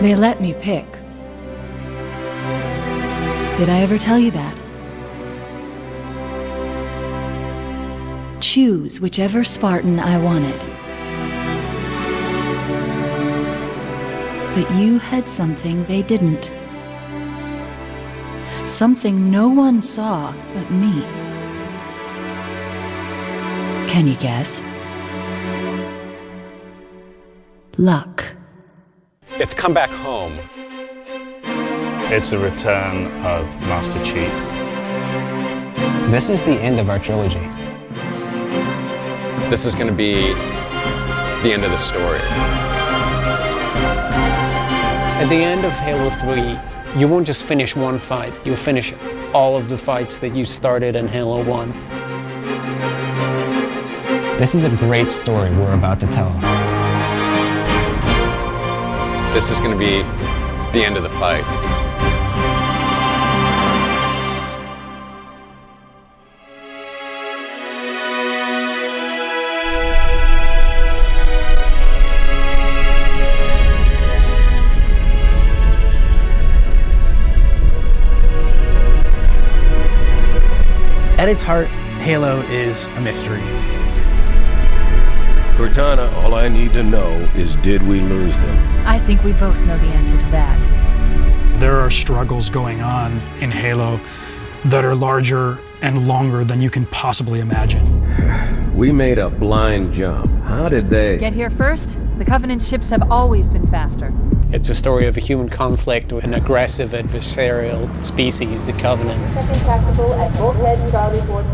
They let me pick. Did I ever tell you that? Choose whichever Spartan I wanted. But you had something they didn't. Something no one saw but me. Can you guess? Luck. It's come back home. It's the return of Master Chief. This is the end of our trilogy. This is going to be the end of the story. At the end of Halo 3, you won't just finish one fight, you'll finish all of the fights that you started in Halo 1. This is a great story we're about to tell. This is going to be the end of the fight. At its heart, Halo is a mystery. Cortana, all I need to know is, did we lose them? I think we both know the answer to that. There are struggles going on in Halo that are larger and longer than you can possibly imagine. We made a blind jump. How did they... Get here first? The Covenant ships have always been faster. It's a story of a human conflict with an aggressive adversarial species, the Covenant. Second tactical at Bulkhead Charlie 14.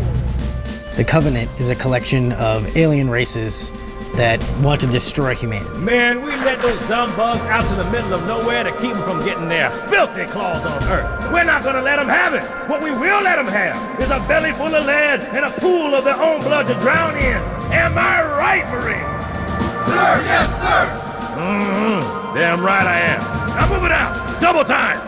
The Covenant is a collection of alien races that want to destroy humanity. Man, we let those dumb bugs out to the middle of nowhere to keep them from getting their filthy claws on Earth. We're not gonna let them have it. What we will let them have is a belly full of lead and a pool of their own blood to drown in. Am I right, Marines? Sir, yes, sir. Damn right I am. Now move it out. Double time.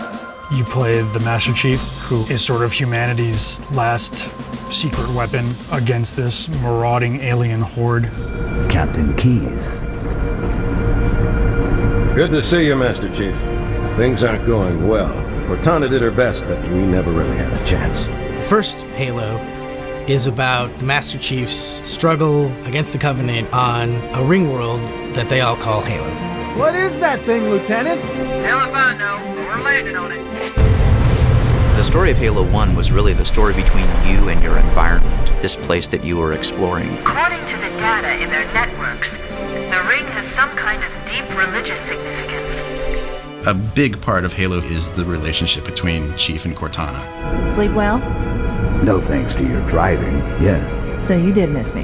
You play the Master Chief, who is sort of humanity's last secret weapon against this marauding alien horde. Captain Keyes. Good to see you, Master Chief. Things aren't going well. Cortana did her best, but we never really had a chance. First Halo is about the Master Chief's struggle against the Covenant on a ring world that they all call Halo. What is that thing, Lieutenant? Hell if I know. We're landing on it. The story of Halo 1 was really the story between you and your environment, this place that you were exploring. According to the data in their networks, the ring has some kind of deep religious significance. A big part of Halo is the relationship between Chief and Cortana. Sleep well? No thanks to your driving, yes. So you did miss me.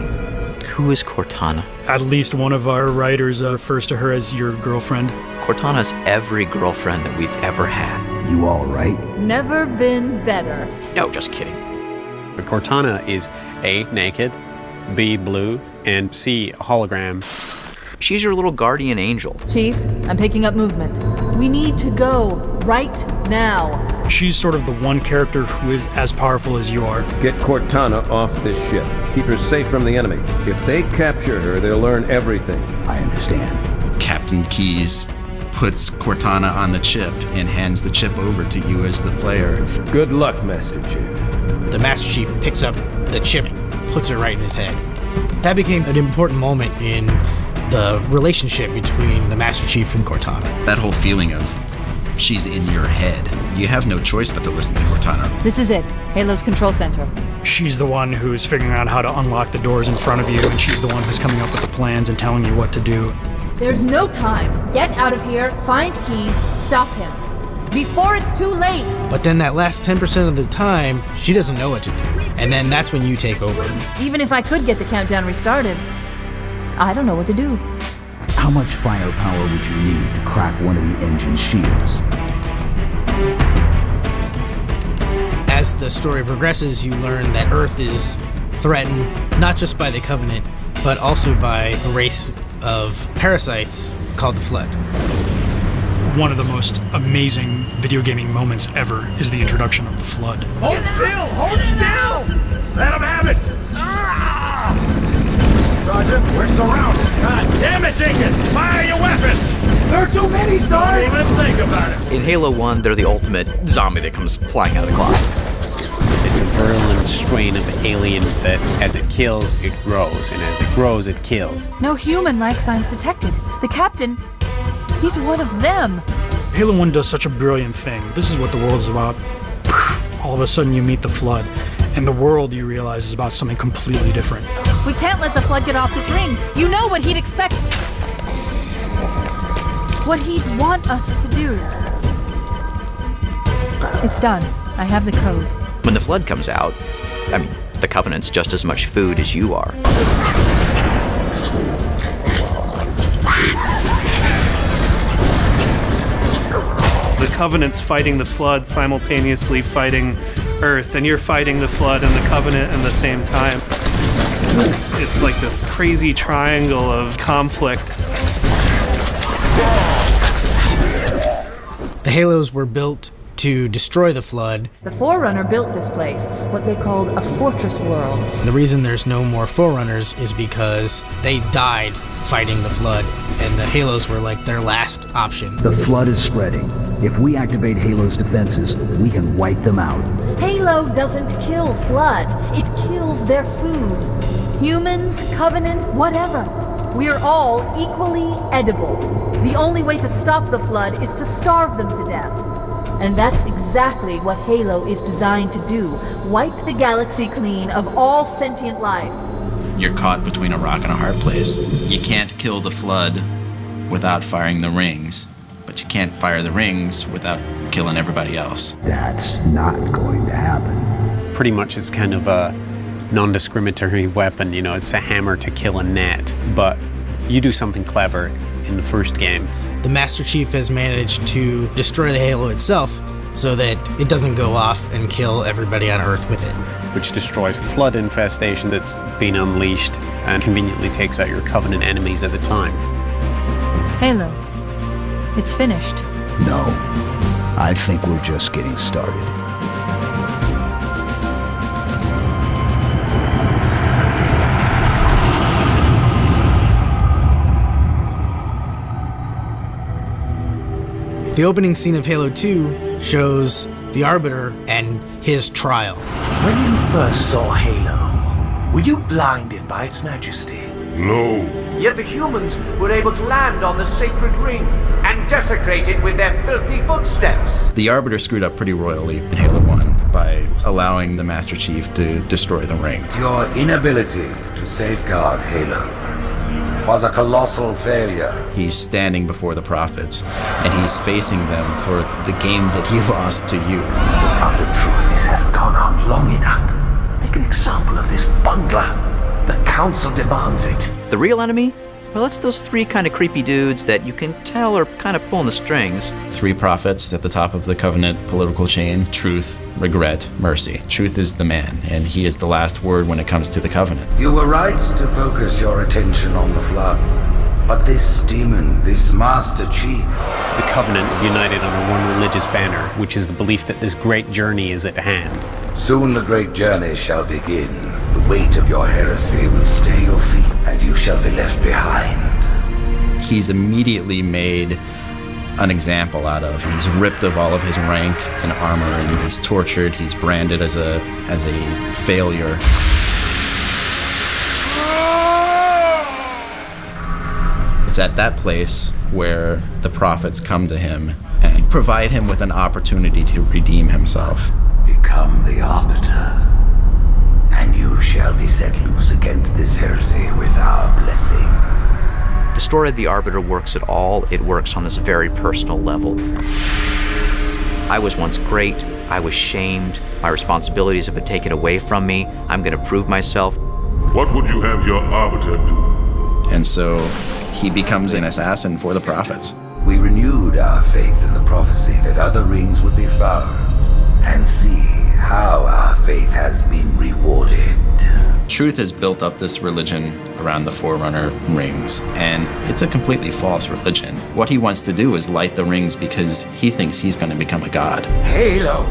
Who is Cortana? At least one of our writers refers to her as your girlfriend. Cortana's every girlfriend that we've ever had. You all right? Never been better. No, just kidding. Cortana is A, naked, B, blue, and C, a hologram. She's your little guardian angel. Chief, I'm picking up movement. We need to go right now. She's sort of the one character who is as powerful as you are. Get Cortana off this ship. Keep her safe from the enemy. If they capture her, they'll learn everything. I understand. Captain Keyes puts Cortana on the chip and hands the chip over to you as the player. Good luck, Master Chief. The Master Chief picks up the chip, puts it right in his head. That became an important moment in the relationship between the Master Chief and Cortana. That whole feeling of she's in your head. You have no choice but to listen to Cortana. This is it, Halo's control center. She's the one who's figuring out how to unlock the doors in front of you, and she's the one who's coming up with the plans and telling you what to do. There's no time. Get out of here, find Keyes, stop him. Before it's too late! But then that last 10% of the time, she doesn't know what to do. And then that's when you take over. Even if I could get the countdown restarted, I don't know what to do. How much firepower would you need to crack one of the engine shields? As the story progresses, you learn that Earth is threatened not just by the Covenant, but also by a race of parasites called the Flood. One of the most amazing video gaming moments ever is the introduction of the Flood. Hold still! Hold still! Let them have it! Ah! Sergeant, we're surrounded. God damn it, Jenkins! Fire your weapons! There are too many, sir! Don't even think you about it. In Halo 1, they're the ultimate zombie that comes flying out of the cloud. It's a virulent strain of alien that as it kills, it grows, and as it grows, it kills. No human life signs detected. The captain, he's one of them. Halo 1 does such a brilliant thing. This is what the world is about. All of a sudden you meet the Flood, and the world, you realize, is about something completely different. We can't let the Flood get off this ring. You know what he'd expect. What he'd want us to do. It's done. I have the code. When the Flood comes out, I mean, the Covenant's just as much food as you are. The Covenant's fighting the Flood, simultaneously fighting Earth, and you're fighting the Flood and the Covenant at the same time. It's like this crazy triangle of conflict. The Halos were built to destroy the Flood. The Forerunner built this place, what they called a fortress world. The reason there's no more Forerunners is because they died fighting the Flood, and the Halos were like their last option. The Flood is spreading. If we activate Halo's defenses, we can wipe them out. Halo doesn't kill Flood. It kills their food. Humans, Covenant, whatever. We're all equally edible. The only way to stop the Flood is to starve them to death. And that's exactly what Halo is designed to do. Wipe the galaxy clean of all sentient life. You're caught between a rock and a hard place. You can't kill the Flood without firing the rings, but you can't fire the rings without killing everybody else. That's not going to happen. Pretty much it's kind of a non-discriminatory weapon, you know, it's a hammer to kill a gnat, but you do something clever in the first game. The Master Chief has managed to destroy the Halo itself so that it doesn't go off and kill everybody on Earth with it. Which destroys the Flood infestation that's been unleashed and conveniently takes out your Covenant enemies at the time. Halo, it's finished. No, I think we're just getting started. The opening scene of Halo 2 shows the Arbiter and his trial. When you first saw Halo, were you blinded by its majesty? No. Yet the humans were able to land on the sacred ring and desecrate it with their filthy footsteps. The Arbiter screwed up pretty royally in Halo 1 by allowing the Master Chief to destroy the ring. Your inability to safeguard Halo was a colossal failure. He's standing before the prophets, and he's facing them for the game that he lost to you. Prophet of Truth, this hasn't gone on long enough. Make an example of this bungler. The Council demands it. The real enemy? Well, it's those three kind of creepy dudes that you can tell are kind of pulling the strings. 3 prophets at the top of the Covenant political chain: truth, regret, mercy. Truth is the man, and he is the last word when it comes to the Covenant. You were right to focus your attention on the Flood. But this demon, this Master Chief... The Covenant is united under one religious banner, which is the belief that this great journey is at hand. Soon the great journey shall begin. The weight of your heresy will stay your feet, and you shall be left behind. He's immediately made an example out of. He's ripped of all of his rank and armor, and he's tortured. He's branded as a failure. It's at that place where the prophets come to him and provide him with an opportunity to redeem himself. Become the Arbiter, and you shall be set loose against this heresy with our blessing. The story of the Arbiter works at all. It works on this very personal level. I was once great. I was shamed. My responsibilities have been taken away from me. I'm going to prove myself. What would you have your Arbiter do? And so he becomes an assassin for the prophets. We renewed our faith in the prophecy that other rings would be found, and see how our faith has been rewarded. Truth has built up this religion around the Forerunner rings, and it's a completely false religion. What he wants to do is light the rings because he thinks he's going to become a god. Halo,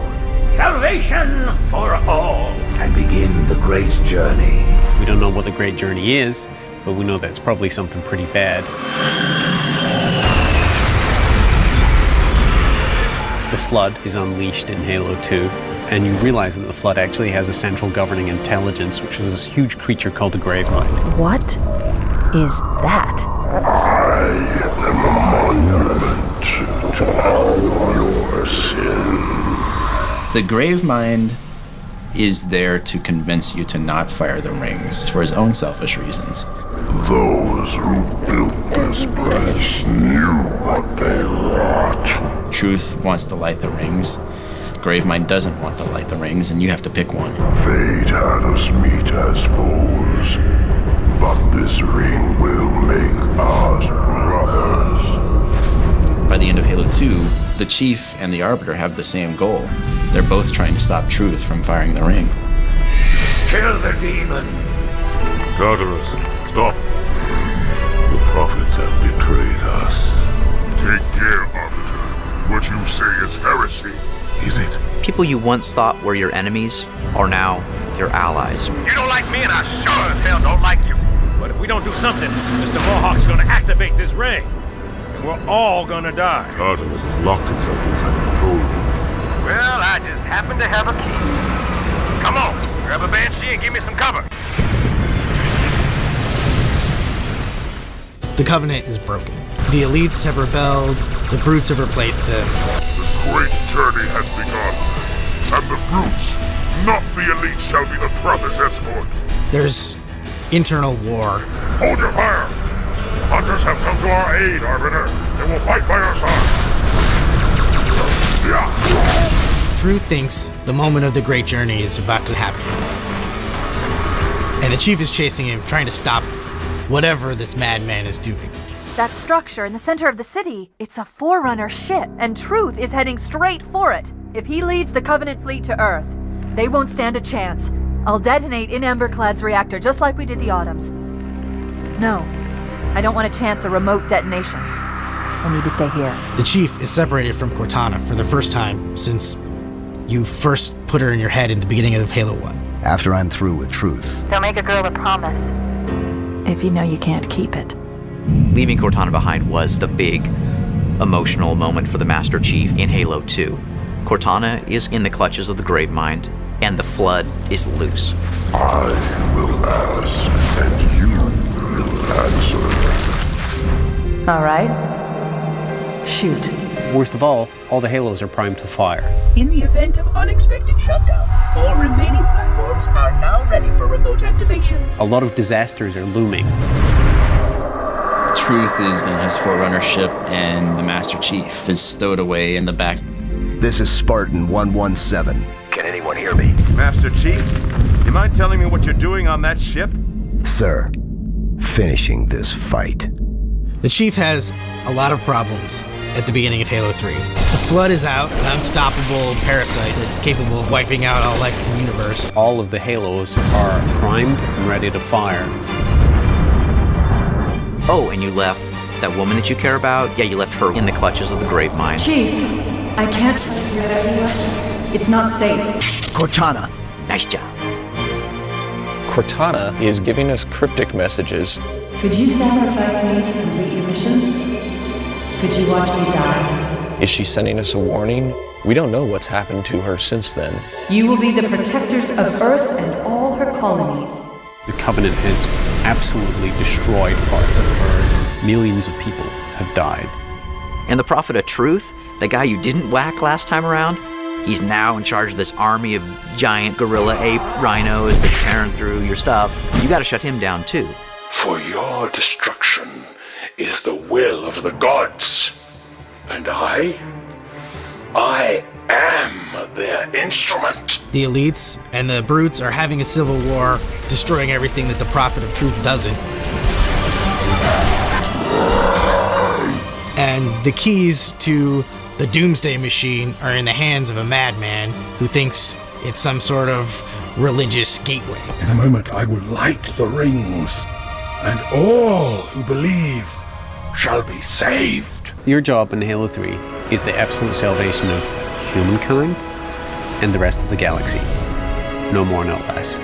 salvation for all. And begin the great journey. We don't know what the great journey is, but we know that it's probably something pretty bad. Flood is unleashed in Halo 2, and you realize that the Flood actually has a central governing intelligence, which is this huge creature called the Gravemind. What is that? I am a monument to all your sins. The Gravemind is there to convince you to not fire the rings for his own selfish reasons. Those who built this place knew what they wrought. Truth wants to light the rings. Gravemind doesn't want to light the rings, and you have to pick one. Fate had us meet as foes, but this ring will make us brothers. By the end of Halo 2, the Chief and the Arbiter have the same goal. They're both trying to stop Truth from firing the ring. Kill the demon! Tartarus, stop. The prophets have betrayed us. Take care, Arbiter. What you say is heresy, is it? People you once thought were your enemies are now your allies. You don't like me, and I sure as hell don't like you. But if we don't do something, Mr. Mohawk's gonna activate this ring. And we're all gonna die. Tartarus has locked himself inside the control room. Well, I just happen to have a key. Come on, grab a banshee and give me some cover. The Covenant is broken. The elites have rebelled, the brutes have replaced them. The great journey has begun, and the brutes, not the elite, shall be the prophet's escort. There's internal war. Hold your fire! The hunters have come to our aid, Arbiter. They will fight by our side. Truth thinks the moment of the great journey is about to happen. And the Chief is chasing him, trying to stop whatever this madman is doing. That structure in the center of the city, it's a Forerunner ship, and Truth is heading straight for it. If he leads the Covenant fleet to Earth, they won't stand a chance. I'll detonate in Emberclad's reactor, just like we did the Autumn's. No, I don't want to chance a remote detonation. I need to stay here. The Chief is separated from Cortana for the first time since you first put her in your head in the beginning of Halo 1. After I'm through with Truth. Don't make a girl a promise. If you know you can't keep it. Leaving Cortana behind was the big emotional moment for the Master Chief in Halo 2. Cortana is in the clutches of the Gravemind, and the Flood is loose. I will ask, and you will answer. All right. Shoot. Worst of all the Halos are primed to fire. In the event of unexpected shutdown, all remaining platforms are now ready for remote activation. A lot of disasters are looming. Truth is in his Forerunner ship, and the Master Chief is stowed away in the back. This is Spartan 117. Can anyone hear me? Master Chief, you mind telling me what you're doing on that ship? Sir, finishing this fight. The Chief has a lot of problems at the beginning of Halo 3. The Flood is out, an unstoppable parasite that's capable of wiping out all life in the universe. All of the Halos are primed and ready to fire. Oh, and you left that woman that you care about? Yeah, you left her in the clutches of the Gravemind. Chief, I can't trust you everywhere. It's not safe. Cortana. Nice job. Cortana is giving us cryptic messages. Could you sacrifice me to complete your mission? Could you watch me die? Is she sending us a warning? We don't know what's happened to her since then. You will be the protectors of Earth and all her colonies. The Covenant has absolutely destroyed parts of Earth. Millions of people have died. And the Prophet of Truth, the guy you didn't whack last time around, he's now in charge of this army of giant gorilla ape rhinos that's tearing through your stuff. You gotta shut him down too. For your destruction is the will of the gods. And I am their instrument. The elites and the brutes are having a civil war, destroying everything that the Prophet of Truth doesn't. And the keys to the Doomsday Machine are in the hands of a madman who thinks it's some sort of religious gateway. In a moment I will light the rings, and all who believe shall be saved. Your job in Halo 3 is the absolute salvation of humankind and the rest of the galaxy. No more, no less.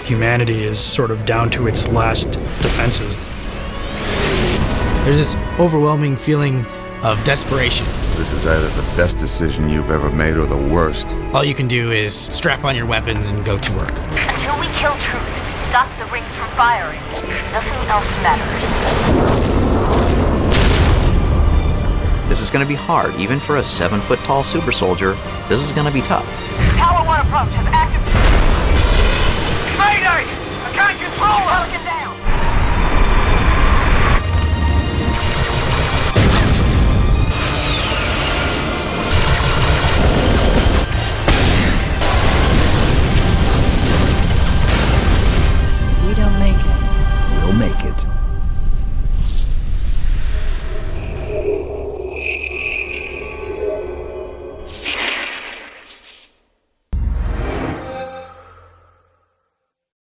Humanity is sort of down to its last defenses. There's this overwhelming feeling of desperation This is either the best decision you've ever made or the worst. All you can do is strap on your weapons and go to work. Until we kill Truth, stop the rings from firing. Nothing else matters. This is going to be hard, even for a 7-foot-tall super soldier. This is going to be tough. Tower 1 approach has active. Mayday! I can't control her!